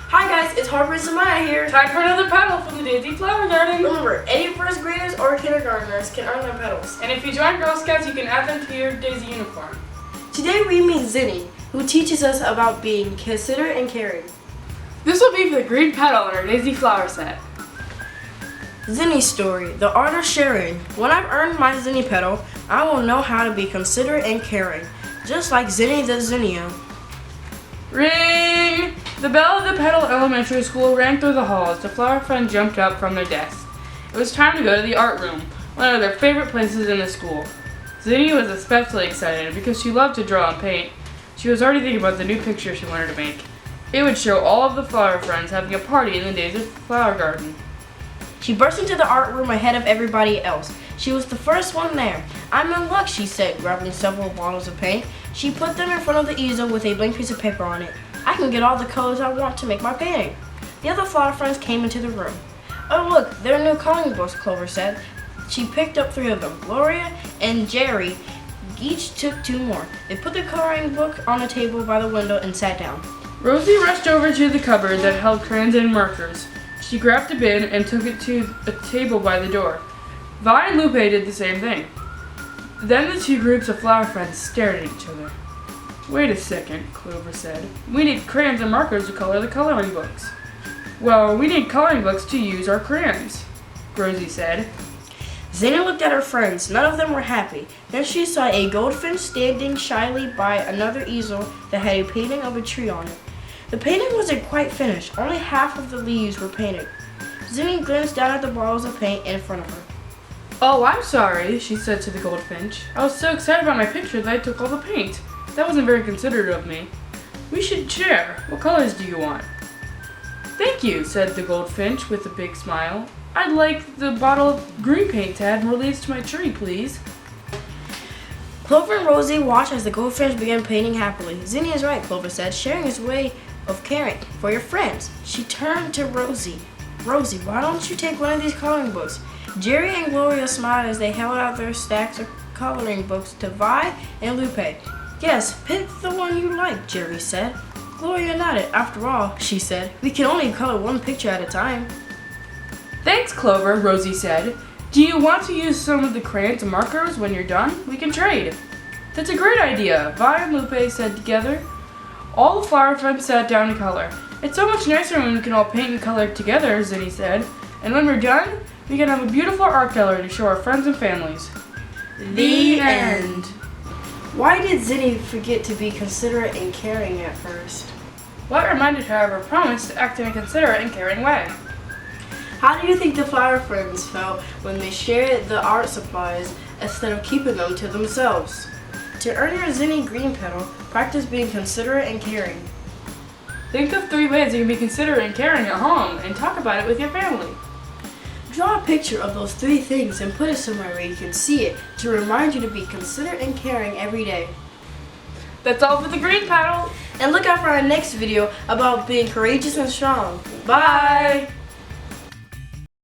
Hi guys, it's Harper and S'mya here. Time for another petal from the Daisy Flower Garden. Remember, any first graders or kindergartners can earn their petals. And if you join Girl Scouts, you can add them to your Daisy uniform. Today we meet Zinni, who teaches us about being considerate and caring. This will be for the green petal in our Daisy flower set. Zinni's story, the art of sharing. When I've earned my Zinni petal, I will know how to be considerate and caring, just like Zinni the Zinnia. Ring! The bell of the Petal Elementary School rang through the hall as the flower friends jumped up from their desks. It was time to go to the art room, one of their favorite places in the school. Zinni was especially excited because she loved to draw and paint. She was already thinking about the new picture she wanted to make. It would show all of the flower friends having a party in the Daisy Flower Garden. She burst into the art room ahead of everybody else. She was the first one there. "I'm in luck," she said, grabbing several bottles of paint. She put them in front of the easel with a blank piece of paper on it. "I can get all the colors I want to make my painting." The other flower friends came into the room. "Oh look, they're new coloring books," Clover said. She picked up 3 of them. Gloria and Jerry each took 2 more. They put the coloring book on a table by the window and sat down. Rosie rushed over to the cupboard that held crayons and markers. She grabbed a bin and took it to a table by the door. Vi and Lupe did the same thing. Then the 2 groups of flower friends stared at each other. "Wait a second," Clover said. "We need crayons and markers to color the coloring books." "Well, we need coloring books to use our crayons," Rosie said. Zinni looked at her friends. None of them were happy. Then she saw a goldfinch standing shyly by another easel that had a painting of a tree on it. The painting wasn't quite finished. Only half of the leaves were painted. Zinni glanced down at the bottles of paint in front of her. "Oh, I'm sorry," she said to the goldfinch. "I was so excited about my picture that I took all the paint. That wasn't very considerate of me. We should share. What colors do you want?" "Thank you," said the goldfinch with a big smile. "I'd like the bottle of green paint to add more leaves to my tree, please." Clover and Rosie watched as the goldfinch began painting happily. "Zinni is right," Clover said. "Sharing is a way of caring for your friends." She turned to Rosie. "Rosie, why don't you take one of these coloring books?" Jerry and Gloria smiled as they held out their stacks of coloring books to Vi and Lupe. "Yes, pick the one you like," Jerry said. Gloria nodded. "After all," she said, "we can only color one picture at a time." "Thanks, Clover," Rosie said. "Do you want to use some of the crayons and markers when you're done? We can trade." "That's a great idea," Vi and Lupe said together. All the flower friends sat down to color. "It's so much nicer when we can all paint and color together," Zinni said. "And when we're done, we can have a beautiful art gallery to show our friends and families." The end. Why did Zinni forget to be considerate and caring at first? What reminded her of her promise to act in a considerate and caring way? How do you think the flower friends felt when they shared the art supplies instead of keeping them to themselves? To earn your Zinni green petal, practice being considerate and caring. Think of 3 ways you can be considerate and caring at home and talk about it with your family. Draw a picture of those 3 things and put it somewhere where you can see it to remind you to be considerate and caring every day. That's all for the green petal. And look out for our next video about being courageous and strong. Bye!